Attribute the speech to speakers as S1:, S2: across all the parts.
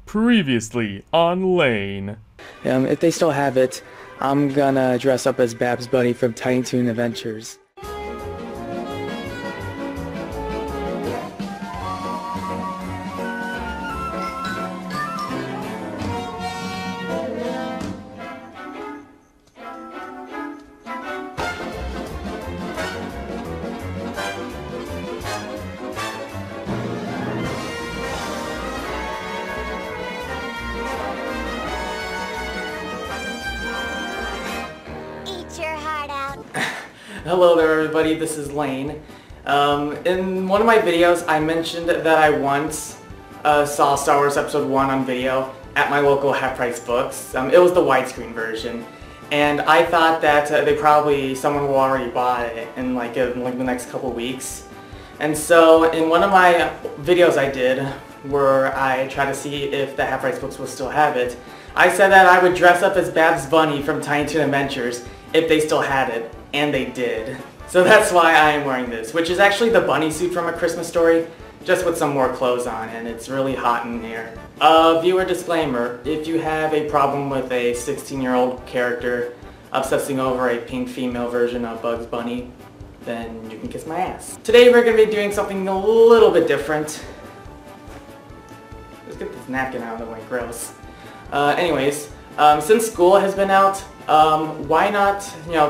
S1: Previously on Lane.
S2: If they still have it, I'm gonna dress up as Babs Bunny from Tiny Toon Adventures.
S3: Hello there everybody, this is Lane. In one of my videos I mentioned that I once saw Star Wars Episode 1 on video at my local Half Price Books. It was the widescreen version. And I thought that someone will already bought it in like the next couple weeks. And so in one of my videos I did, where I tried to see if the Half Price Books will still have it, I said that I would dress up as Babs Bunny from Tiny Toon Adventures if they still had it. And they did. So that's why I am wearing this, which is actually the bunny suit from A Christmas Story, just with some more clothes on, and it's really hot in here. Viewer disclaimer, if you have a problem with a 16-year-old character obsessing over a pink female version of Bugs Bunny, then you can kiss my ass. Today we're going to be doing something a little bit different. Let's get this napkin out of the way, gross. Anyways, since school has been out, why not,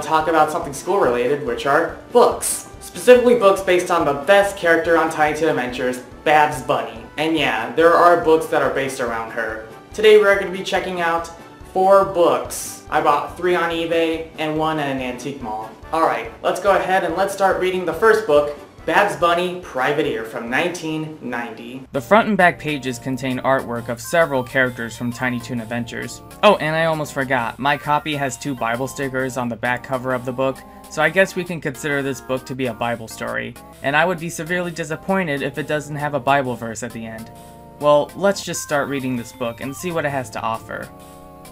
S3: talk about something school-related, which are books. Specifically books based on the best character on Tiny Toon Adventures, Babs Bunny. And yeah, there are books that are based around her. Today we're going to be checking out 4 books. I bought 3 on eBay and 1 at an antique mall. Alright, let's go ahead and let's start reading the first book, Babs Bunny Privateer from 1990.
S4: The front and back pages contain artwork of several characters from Tiny Toon Adventures. Oh, and I almost forgot, my copy has 2 Bible stickers on the back cover of the book, so I guess we can consider this book to be a Bible story, and I would be severely disappointed if it doesn't have a Bible verse at the end. Well, let's just start reading this book and see what it has to offer.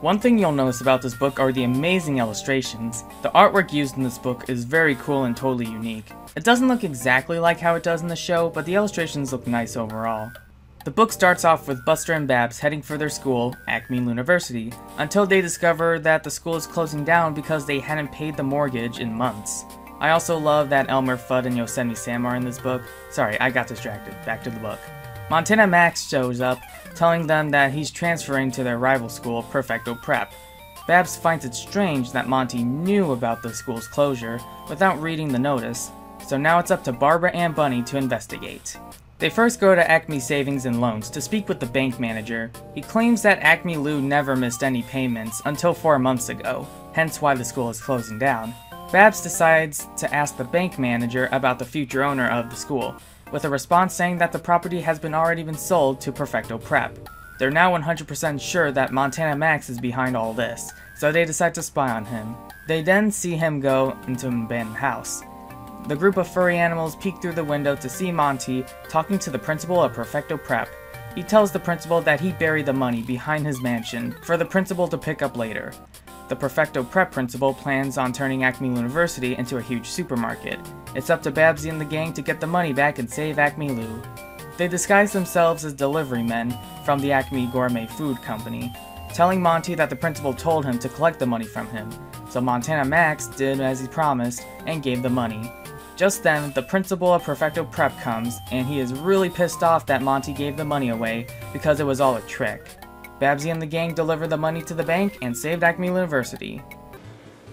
S4: One thing you'll notice about this book are the amazing illustrations. The artwork used in this book is very cool and totally unique. It doesn't look exactly like how it does in the show, but the illustrations look nice overall. The book starts off with Buster and Babs heading for their school, Acme University, until they discover that the school is closing down because they hadn't paid the mortgage in months. I also love that Elmer Fudd and Yosemite Sam are in this book. Sorry, I got distracted. Back to the book. Montana Max shows up, telling them that he's transferring to their rival school, Perfecto Prep. Babs finds it strange that Monty knew about the school's closure without reading the notice, so now it's up to Barbara and Bunny to investigate. They first go to Acme Savings and Loans to speak with the bank manager. He claims that Acme Lou never missed any payments until 4 months ago, hence why the school is closing down. Babs decides to ask the bank manager about the future owner of the school, with a response saying that the property has already been sold to Perfecto Prep. They're now 100% sure that Montana Max is behind all this, so they decide to spy on him. They then see him go into an abandoned house. The group of furry animals peek through the window to see Monty talking to the principal of Perfecto Prep. He tells the principal that he buried the money behind his mansion for the principal to pick up later. The Perfecto Prep principal plans on turning Acme University into a huge supermarket. It's up to Babsy and the gang to get the money back and save Acme Lou. They disguise themselves as delivery men from the Acme Gourmet Food Company, telling Monty that the principal told him to collect the money from him, so Montana Max did as he promised and gave the money. Just then, the principal of Perfecto Prep comes, and he is really pissed off that Monty gave the money away because it was all a trick. Babsy and the gang deliver the money to the bank and saved Acme University.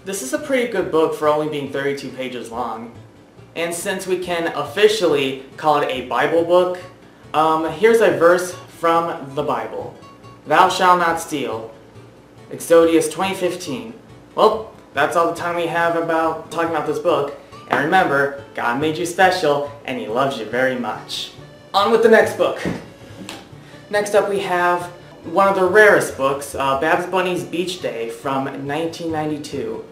S3: This is a pretty good book for only being 32 pages long. And since we can officially call it a Bible book, here's a verse from the Bible. Thou shalt not steal. Exodus 20:15. Well, that's all the time we have about talking about this book. And remember, God made you special, and He loves you very much. On with the next book. Next up we have one of the rarest books, Babs Bunny's Beach Day from 1992.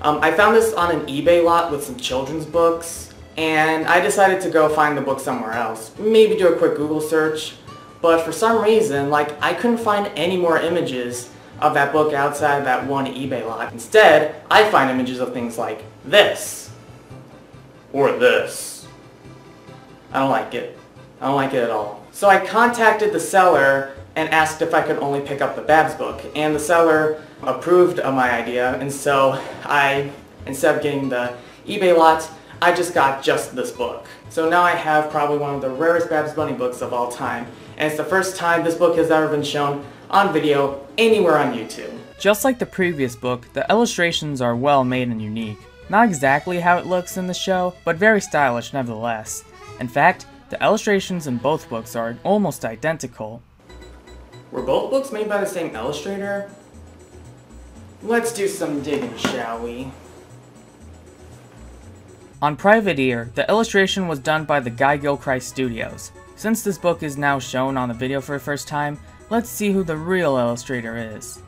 S3: I found this on an eBay lot with some children's books, and I decided to go find the book somewhere else. Maybe do a quick Google search, but for some reason, I couldn't find any more images of that book outside that one eBay lot. Instead, I find images of things like this. Or this. I don't like it. I don't like it at all. So I contacted the seller and asked if I could only pick up the Babs book, and the seller approved of my idea, and so instead of getting the eBay lot, I just got just this book. So now I have probably one of the rarest Babs Bunny books of all time, and it's the first time this book has ever been shown on video anywhere on YouTube.
S4: Just like the previous book, the illustrations are well made and unique. Not exactly how it looks in the show, but very stylish nevertheless. In fact, the illustrations in both books are almost identical.
S3: Were both books made by the same illustrator? Let's do some digging, shall we?
S4: On Private Ear, the illustration was done by the Guy Gilchrist Studios. Since this book is now shown on the video for the first time, let's see who the real illustrator is.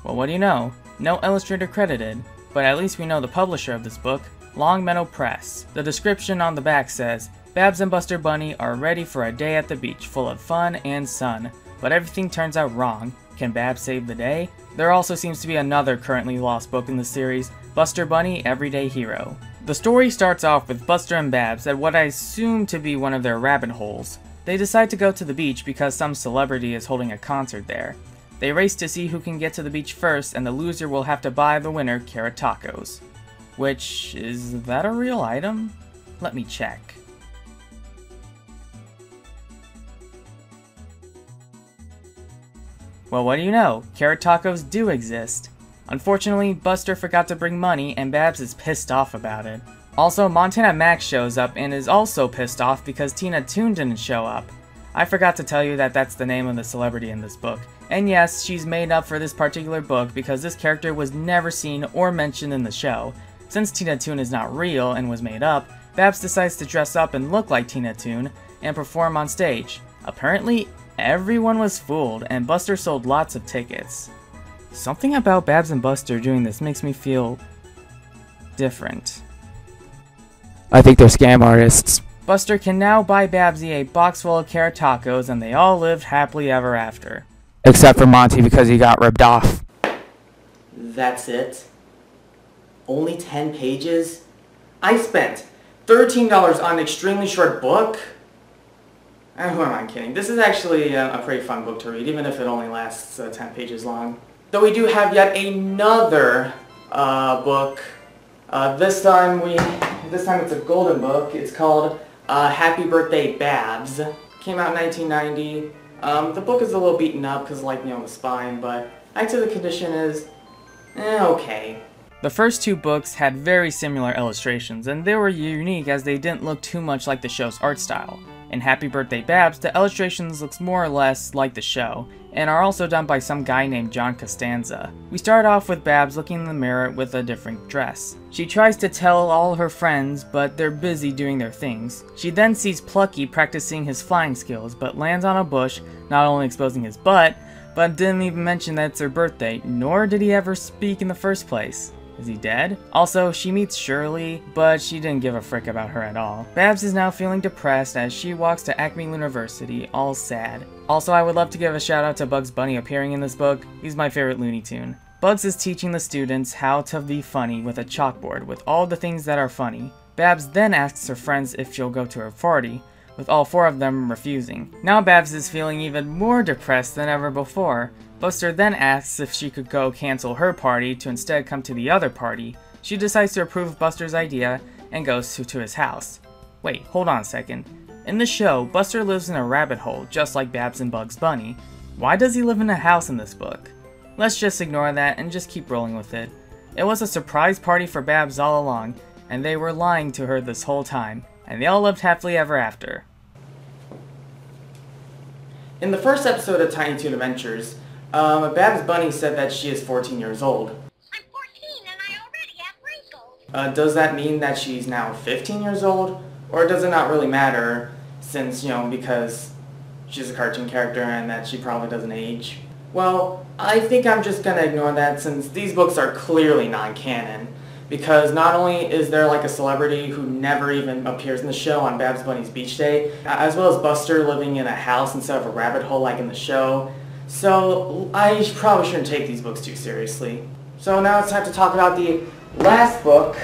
S4: Well, what do you know? No illustrator credited, but at least we know the publisher of this book, Longmeadow Press. The description on the back says, Babs and Buster Bunny are ready for a day at the beach full of fun and sun, but everything turns out wrong. Can Babs save the day? There also seems to be another currently lost book in the series, Buster Bunny Everyday Hero. The story starts off with Buster and Babs at what I assume to be one of their rabbit holes. They decide to go to the beach because some celebrity is holding a concert there. They race to see who can get to the beach first, and the loser will have to buy the winner carrot tacos. Which, is that a real item? Let me check. Well, what do you know? Carrot tacos do exist. Unfortunately, Buster forgot to bring money, and Babs is pissed off about it. Also, Montana Max shows up and is also pissed off because Tina Toon didn't show up. I forgot to tell you that that's the name of the celebrity in this book. And yes, she's made up for this particular book because this character was never seen or mentioned in the show. Since Tina Toon is not real and was made up, Babs decides to dress up and look like Tina Toon and perform on stage. Apparently, everyone was fooled and Buster sold lots of tickets. Something about Babs and Buster doing this makes me feel different.
S2: I think they're scam artists.
S4: Buster can now buy Babsy a box full of carrot tacos, and they all lived happily ever after.
S2: Except for Monty because he got ripped off.
S3: That's it? Only 10 pages? I spent $13 on an extremely short book? Who am I kidding? This is actually a pretty fun book to read, even if it only lasts 10 pages long. Though we do have yet another book. This time it's a golden book. It's called Happy Birthday Babs. Came out in 1990. The book is a little beaten up because the spine, but I'd say the condition is okay.
S4: The first two books had very similar illustrations, and they were unique as they didn't look too much like the show's art style. In Happy Birthday Babs, the illustrations looks more or less like the show, and are also done by some guy named John Costanza. We start off with Babs looking in the mirror with a different dress. She tries to tell all her friends, but they're busy doing their things. She then sees Plucky practicing his flying skills, but lands on a bush, not only exposing his butt, but didn't even mention that it's her birthday, nor did he ever speak in the first place. Is he dead? Also, she meets Shirley, but she didn't give a frick about her at all. Babs is now feeling depressed as she walks to Acme University, all sad. Also, I would love to give a shout out to Bugs Bunny appearing in this book. He's my favorite Looney Tune. Bugs is teaching the students how to be funny with a chalkboard with all the things that are funny. Babs then asks her friends if she'll go to her party, with all four of them refusing. Now Babs is feeling even more depressed than ever before. Buster then asks if she could go cancel her party to instead come to the other party. She decides to approve Buster's idea and goes to his house. Wait, hold on a second. In the show, Buster lives in a rabbit hole just like Babs and Bugs Bunny. Why does he live in a house in this book? Let's just ignore that and just keep rolling with it. It was a surprise party for Babs all along, and they were lying to her this whole time, and they all lived happily ever after.
S3: In the first episode of Tiny Toon Adventures, Babs Bunny said that she is 14 years old.
S1: I'm 14 and I already have wrinkles.
S3: Does that mean that she's now 15 years old? Or does it not really matter since, because she's a cartoon character and that she probably doesn't age? Well, I think I'm just gonna ignore that since these books are clearly non-canon. Because not only is there a celebrity who never even appears in the show on Babs Bunny's beach day, as well as Buster living in a house instead of a rabbit hole like in the show. So I probably shouldn't take these books too seriously. So now it's time to talk about the last book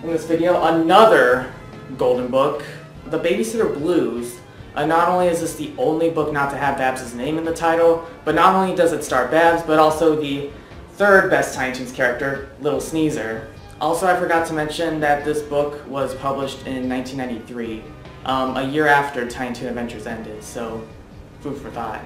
S3: in this video, another golden book, The Babysitter Blues. Not only is this the only book not to have Babs' name in the title, but not only does it star Babs, but also the third best Tiny Toons character, Little Sneezer. Also, I forgot to mention that this book was published in 1993, a year after Tiny Toon Adventures ended, so food for thought.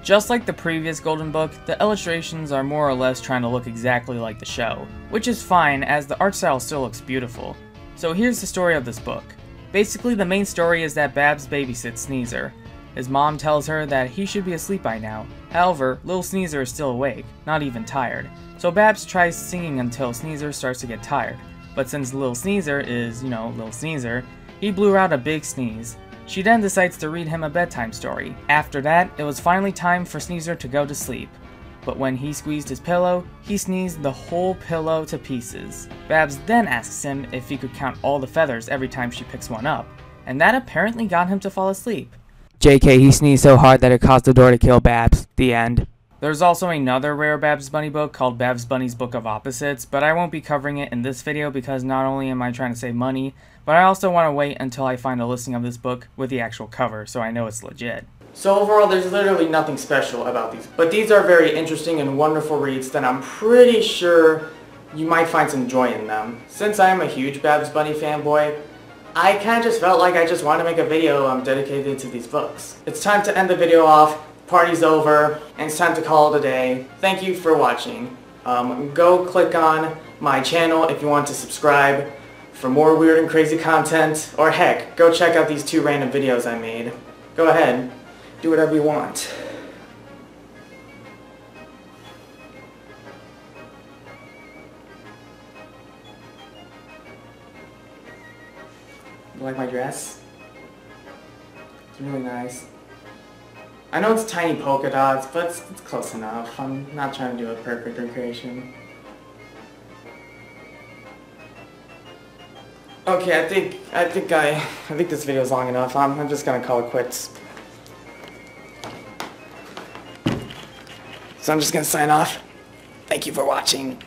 S4: Just like the previous Golden Book, the illustrations are more or less trying to look exactly like the show, which is fine as the art style still looks beautiful. So here's the story of this book. Basically, the main story is that Babs babysits Sneezer. His mom tells her that he should be asleep by now. However, Little Sneezer is still awake, not even tired. So Babs tries singing until Sneezer starts to get tired. But since Little Sneezer is, Little Sneezer, he blew out a big sneeze. She then decides to read him a bedtime story. After that, it was finally time for Sneezer to go to sleep. But when he squeezed his pillow, he sneezed the whole pillow to pieces. Babs then asks him if he could count all the feathers every time she picks one up, and that apparently got him to fall asleep. JK, he sneezed so hard that it caused the door to kill Babs. The end. There's also another rare Babs Bunny book called Babs Bunny's Book of Opposites, but I won't be covering it in this video because not only am I trying to save money, but I also want to wait until I find a listing of this book with the actual cover so I know it's legit.
S3: So overall, there's literally nothing special about these, but these are very interesting and wonderful reads that I'm pretty sure you might find some joy in them. Since I am a huge Babs Bunny fanboy, I kind of just felt like I just wanted to make a video dedicated to these books. It's time to end the video off. Party's over, and it's time to call it a day. Thank you for watching. Go click on my channel if you want to subscribe for more weird and crazy content, or heck, go check out these 2 random videos I made. Go ahead, do whatever you want. You like my dress? It's really nice. I know it's tiny polka dots, but it's close enough. I'm not trying to do a perfect recreation. Okay, I think this video is long enough. I'm just gonna call it quits. So I'm just gonna sign off. Thank you for watching.